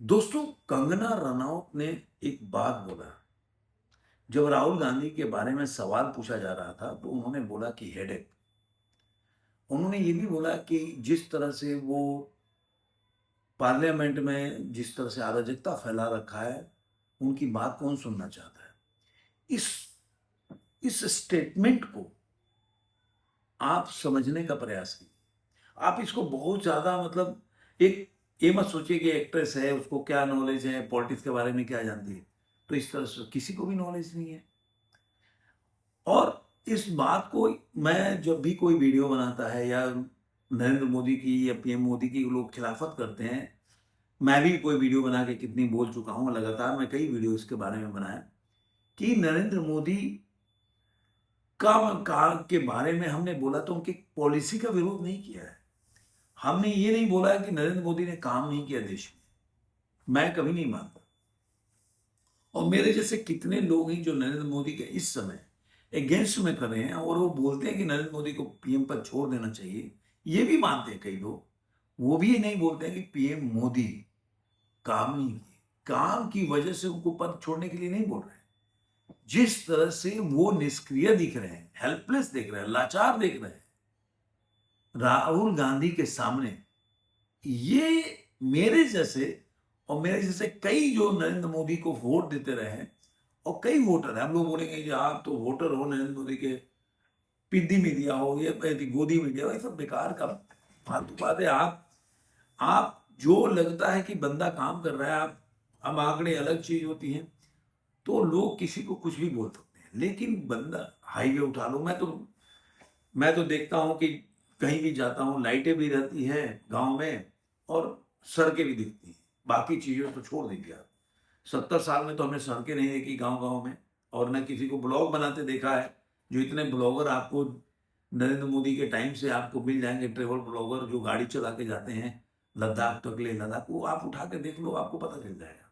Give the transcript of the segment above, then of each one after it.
दोस्तों, कंगना रनौत ने एक बात बोला। जब राहुल गांधी के बारे में सवाल पूछा जा रहा था तो उन्होंने बोला कि हेडेक। उन्होंने ये भी बोला कि जिस तरह से वो पार्लियामेंट में जिस तरह से अराजकता फैला रखा है, उनकी बात कौन सुनना चाहता है। इस इस स्टेटमेंट को आप समझने का प्रयास कीजिए। आप इसको बहुत ज्यादा मतलब एक ये मत सोचिए कि एक्ट्रेस है, उसको क्या नॉलेज है, पॉलिटिक्स के बारे में क्या जानती है। तो इस तरह से किसी को भी नॉलेज नहीं है। और इस बात को मैं जब भी कोई वीडियो बनाता है या नरेंद्र मोदी की या पीएम मोदी की लोग खिलाफत करते हैं, मैं भी कोई वीडियो बना के कितनी बोल चुका हूं, लगातार मैं कई वीडियो इसके बारे में बनाया कि नरेंद्र मोदी का के बारे में हमने बोला तो उनकी पॉलिसी का विरोध नहीं किया है। हमने ये नहीं बोला कि नरेंद्र मोदी ने काम नहीं किया देश में। मैं कभी नहीं मानता। और मेरे जैसे कितने लोग हैं जो नरेंद्र मोदी के इस समय अगेंस्ट में कर रहे हैं और वो बोलते हैं कि नरेंद्र मोदी को पीएम पद छोड़ देना चाहिए। ये भी मानते हैं कई लोग। वो भी ये नहीं बोलते हैं कि पीएम मोदी काम नहीं किए, काम की वजह से उनको पद छोड़ने के लिए नहीं बोल रहे हैं। जिस तरह से वो निष्क्रिय दिख रहे हैं, हेल्पलेस दिख रहे हैं, लाचार दिख रहे हैं राहुल गांधी के सामने, ये मेरे जैसे और मेरे जैसे कई जो नरेंद्र मोदी को वोट देते रहे हैं और कई वोटर हैं। हम लोग बोलेंगे कि आप तो वोटर हो नरेंद्र मोदी के, पिद्दी मीडिया हो या गोदी मीडिया हो, ये सब बेकार का फालतू बात है। आप जो लगता है कि बंदा काम कर रहा है, आप अब आंकड़े अलग चीज होती हैं। तो लोग किसी को कुछ भी बोल सकते हैं, लेकिन बंदा हाईवे उठा लो। मैं तो देखता हूं कि कहीं भी जाता हूं, लाइटें भी रहती हैं गांव में और सड़कें भी दिखती हैं। बाकी चीजों तो छोड़ दीजिए आप। 70 साल में तो हमने सड़कें नहीं देखी गांव गांव में, और न किसी को ब्लॉग बनाते देखा है। जो इतने ब्लॉगर आपको नरेंद्र मोदी के टाइम से आपको मिल जाएंगे, ट्रेवल ब्लॉगर जो गाड़ी चला के जाते हैं लद्दाख तक, ले लद्दाख, वो आप उठा के देख लो, आपको पता चल जाएगा।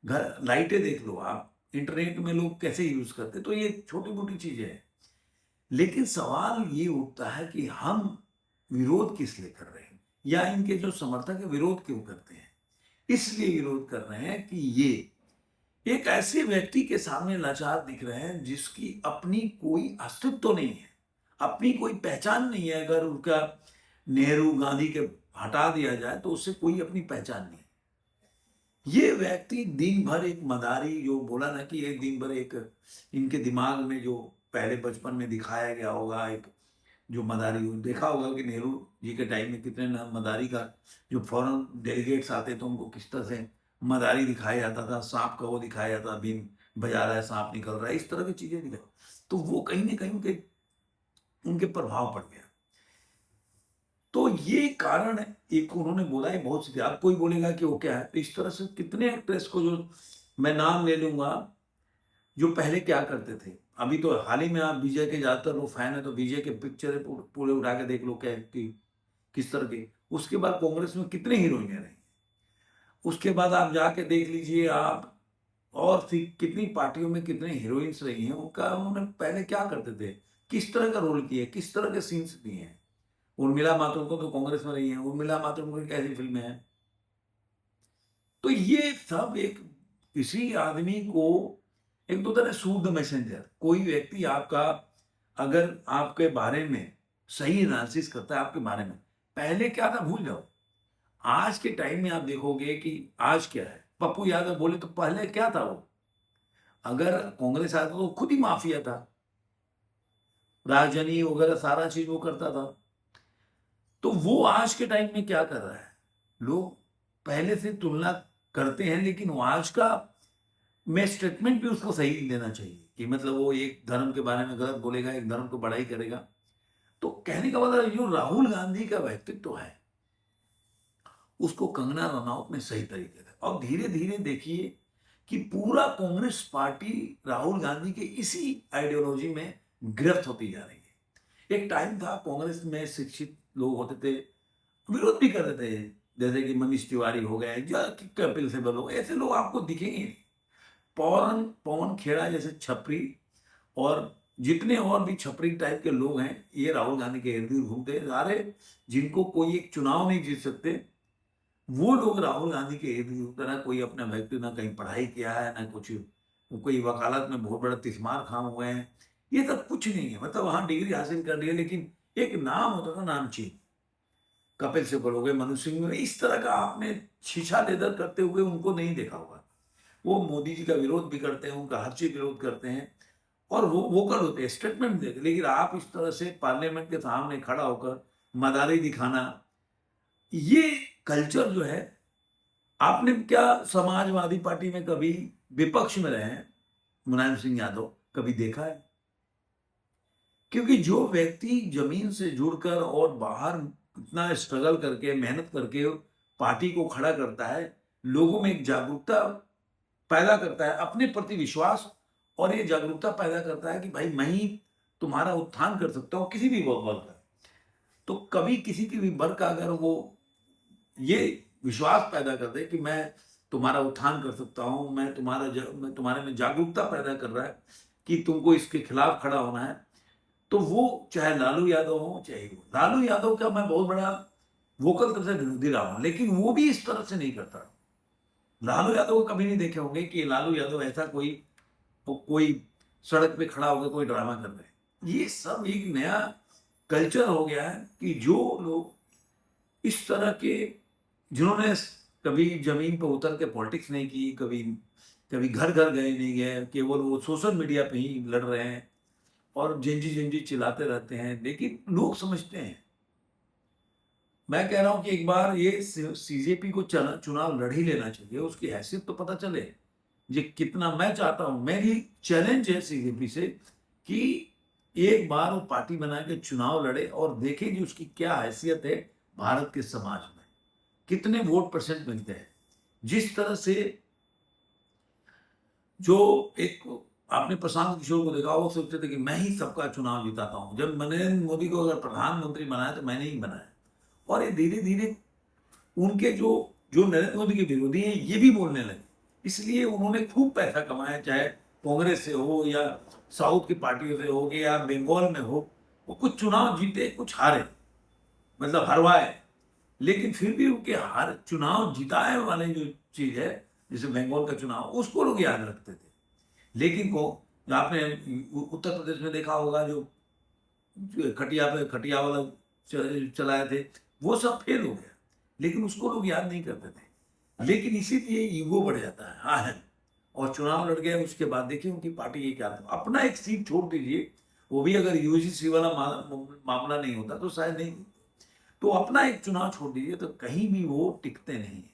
घर लाइटें देख लो आप, इंटरनेट में लोग कैसे यूज करते। तो ये छोटी मोटी चीजें हैं। लेकिन सवाल ये उठता है कि हम विरोध किस लिए कर रहे हैं, या इनके जो समर्थक है विरोध क्यों करते हैं। इसलिए विरोध कर रहे हैं कि ये एक ऐसे व्यक्ति के सामने लाचार दिख रहे हैं जिसकी अपनी कोई अस्तित्व तो नहीं है, अपनी कोई पहचान नहीं है। अगर उनका नेहरू गांधी के हटा दिया जाए तो उससे कोई अपनी पहचान नहीं है। ये व्यक्ति दिन भर एक मदारी, जो बोला ना कि एक दिन भर एक इनके दिमाग में जो पहले बचपन में दिखाया गया होगा, एक जो मदारी देखा होगा कि नेहरू जी के टाइम में कितने मदारी का जो फॉरेन डेलीगेट्स आते थे उनको किस तरह से मदारी दिखाया जाता था, सांप का वो दिखाया जाता, बीन बजा रहा है, सांप निकल रहा है, इस तरह की चीजें दिखाई। तो वो कहीं ना कहीं उनके उनके प्रभाव पड़ गया। तो ये कारण है। एक उन्होंने बोला है बहुत सी, आप कोई बोलेगा कि वो क्या है। तो इस तरह से कितने एक्ट्रेस को जो मैं नाम ले लूंगा, जो पहले क्या करते थे। अभी तो हाल ही में आप विजय के ज्यादातर लोग फैन है तो विजय के पिक्चर पूरे उठा के देख लो क्या कि किस तरह के। उसके बाद कांग्रेस में कितने हीरोइनें रही, उसके बाद आप जाके देख लीजिए आप, और फिर कितनी पार्टियों में कितने हीरोइंस रही हैं। उनका उन्होंने पहले क्या करते थे, किस तरह का रोल किए, किस तरह के सीन्स दिए हैं। उर्मिला मातोंडकर तो कांग्रेस में रही है। उर्मिला मातोंडकर की कैसी फिल्में हैं। तो ये सब एक किसी आदमी को, एक तो होता है शूट द मैसेंजर। कोई व्यक्ति आपका अगर आपके बारे में सही एनालिसिस करता है आपके बारे में, पहले क्या था भूल जाओ। आज के टाइम में आप देखोगे कि आज क्या है। पप्पू यादव बोले तो पहले क्या था वो, अगर कांग्रेस आता तो खुद ही माफिया था, राजनी वगैरह सारा चीज वो करता था। तो वो आज के टाइम में क्या कर रहा है, लोग पहले से तुलना करते हैं। लेकिन वो आज का मैं स्टेटमेंट भी उसको सही देना चाहिए कि मतलब वो एक धर्म के बारे में गलत बोलेगा, एक धर्म को बड़ाई करेगा। तो कहने का मतलब जो राहुल गांधी का व्यक्तित्व है उसको कंगना रनौत ने सही तरीके से, और धीरे धीरे देखिए कि पूरा कांग्रेस पार्टी राहुल गांधी के इसी आइडियोलॉजी में गिरफ्त होती जा रही है। एक टाइम था कांग्रेस में शिक्षित लोग होते थे, विरोध भी करते थे, जैसे कि मनीष तिवारी हो गए या कि कपिल सिब्बल हो, ऐसे लोग आपको दिखेंगे नहीं। पवन पवन खेड़ा जैसे छपरी और जितने और भी छपरी टाइप के लोग हैं, ये राहुल गांधी के इर्द गिर्द घूमते हैं। सारे जिनको कोई एक चुनाव नहीं जीत सकते, वो लोग राहुल गांधी के इर्द गिर्द ना कोई अपना व्यक्ति ना कहीं पढ़ाई किया है ना कुछ कोई वकालत में बहुत बड़ा तिस्मार खां हुए हैं, ये सब कुछ नहीं है। मतलब वहाँ डिग्री हासिल कर ली है, लेकिन एक नाम होता था, नामचीन। कपिल सिब्बल हो गए, मनु सिंह हो गए, इस तरह का आपने शीशा लेदर करते हुए उनको नहीं देखा होगा। वो मोदी जी का विरोध भी करते हैं, उनका हर चीज विरोध करते हैं और वो वोकल होते हैं, स्टेटमेंट देते हैं। लेकिन आप इस तरह से पार्लियामेंट के सामने खड़ा होकर मदारी दिखाना, ये कल्चर जो है, आपने क्या समाजवादी पार्टी में कभी विपक्ष में रहे हैं मुलायम सिंह यादव, कभी देखा है? क्योंकि जो व्यक्ति जमीन से जुड़कर और बाहर इतना स्ट्रगल करके मेहनत करके पार्टी को खड़ा करता है, लोगों में एक जागरूकता पैदा करता है, अपने प्रति विश्वास, और ये जागरूकता पैदा करता है कि भाई मैं ही तुम्हारा उत्थान कर सकता हूँ किसी भी वर्ग का। तो कभी किसी की भी वर्ग का अगर वो ये विश्वास पैदा कर दे कि मैं तुम्हारा उत्थान कर सकता हूँ, मैं तुम्हारे में जागरूकता पैदा कर रहा है कि तुमको इसके खिलाफ खड़ा होना है, तो वो चाहे लालू यादव हो चाहे वो, लालू यादव का मैं बहुत बड़ा वोकल तरह से विरोधी रहा हूं, लेकिन वो भी इस तरह से नहीं करता। लालू यादव को कभी नहीं देखे होंगे कि लालू यादव ऐसा कोई सड़क पे खड़ा होकर कोई ड्रामा कर रहे हैं। ये सब एक नया कल्चर हो गया है कि जो लोग इस तरह के, जिन्होंने कभी जमीन पर उतर के पॉलिटिक्स नहीं की, कभी कभी घर घर गए नहीं गए, केवल वो सोशल मीडिया पे ही लड़ रहे हैं और जेंजी जेंजी चिल्लाते रहते हैं, लेकिन लोग समझते हैं। मैं कह रहा हूं कि एक बार ये सीजेपी को चुनाव लड़ ही लेना चाहिए, उसकी हैसियत तो पता चले। ये कितना, मैं चाहता हूं, मेरी चैलेंज है सीजेपी से कि एक बार वो पार्टी बना के चुनाव लड़े और देखे कि उसकी क्या हैसियत है भारत के समाज में, कितने वोट परसेंट मिलते हैं। जिस तरह से जो एक आपने प्रशांत किशोर को देखा, वो सोचते थे कि मैं ही सबका चुनाव जिताता हूं, जब नरेंद्र मोदी को अगर प्रधानमंत्री बनाया तो मैंने ही बनाया। और ये धीरे धीरे उनके जो जो नरेंद्र मोदी के विरोधी हैं ये भी बोलने लगे, इसलिए उन्होंने खूब पैसा कमाया, चाहे कांग्रेस से हो या साउथ की पार्टियों से हो या बंगाल में हो। वो कुछ चुनाव जीते, कुछ हारे, मतलब हरवाए, लेकिन फिर भी उनके हर चुनाव जिताए वाले जो चीज है, जैसे बंगाल का चुनाव, उसको लोग याद रखते थे। लेकिन को आपने उत्तर प्रदेश में देखा होगा, जो खटिया वाला चलाए थे, वो सब फेल हो गया, लेकिन उसको लोग याद नहीं करते थे। लेकिन इसीलिए ईगो बढ़ जाता है, हाँ है, और चुनाव लड़ गए, उसके बाद देखिए उनकी पार्टी ये क्या था। अपना एक सीट छोड़ दीजिए, वो भी अगर यूजीसी वाला मामला नहीं होता तो शायद नहीं, तो अपना एक चुनाव छोड़ दीजिए, तो कहीं भी वो टिकते नहीं है।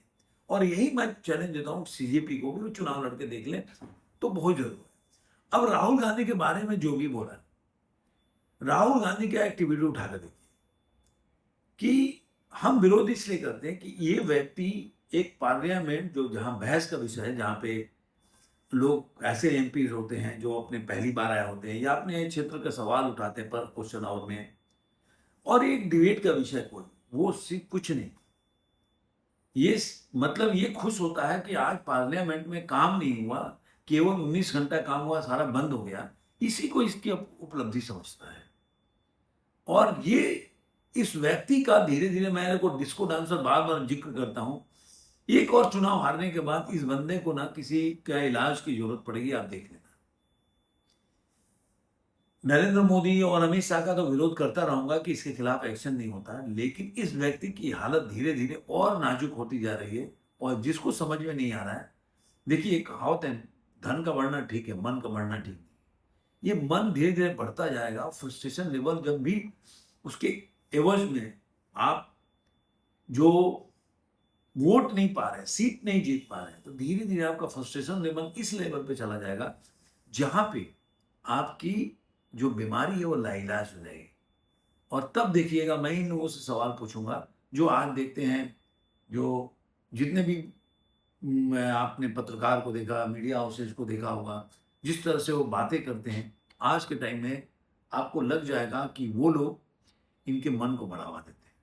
और यही मैं चैलेंज देता हूँ सीजेपी को भी, वो चुनाव लड़के देख लें तो बहुत जरूर है। अब राहुल गांधी के बारे में जो भी बोला, राहुल गांधी का एक्टिविटी उठाकर देखिए कि हम विरोध इसलिए करते हैं कि ये व्यक्ति एक पार्लियामेंट, जो जहां बहस का विषय है, जहां पे लोग ऐसे एमपी होते हैं जो अपने पहली बार आए होते हैं या अपने क्षेत्र का सवाल उठाते हैं पर क्वेश्चन आवर में, और एक डिबेट का विषय कोई, वो सिर्फ कुछ नहीं, ये मतलब ये खुश होता है कि आज पार्लियामेंट में काम नहीं हुआ, केवल 19 घंटा काम हुआ, सारा बंद हो गया, इसी को इसकी उपलब्धि समझता है। और ये इस व्यक्ति का धीरे धीरे, मैं को डिस्को डांसर बार बार जिक्र करता हूं, एक और चुनाव हारने के बाद इस बंदे को ना किसी का इलाज की जरूरत पड़ेगी, आप देख लेना। नरेंद्र मोदी और अमित शाह का तो विरोध करता रहूंगा कि इसके खिलाफ एक्शन नहीं होता, लेकिन इस व्यक्ति की हालत धीरे धीरे और नाजुक होती जा रही है, और जिसको समझ में नहीं आ रहा है, देखिए एक कहावत है, धन का बढ़ना ठीक है, मन का बढ़ना ठीक नहीं। ये मन धीरे धीरे बढ़ता जाएगा, फ्रस्ट्रेशन लेवल जब भी उसके एवज में आप जो वोट नहीं पा रहे, सीट नहीं जीत पा रहे, तो धीरे धीरे आपका फ्रस्ट्रेशन लेवल इस लेवल पे चला जाएगा जहां पे आपकी जो बीमारी है वो लाइलाज हो जाएगी। और तब देखिएगा, मैं इन लोगों से सवाल पूछूंगा जो आज देखते हैं, जो जितने भी आपने पत्रकार को देखा, मीडिया हाउसेज को देखा होगा, जिस तरह से वो बातें करते हैं, आज के टाइम में आपको लग जाएगा कि वो लोग इनके मन को बढ़ावा देते हैं।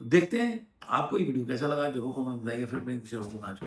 तो देखते हैं आपको ये वीडियो कैसा लगा, जरूर कमेंट बताइए, फिर मैं किसी और को आज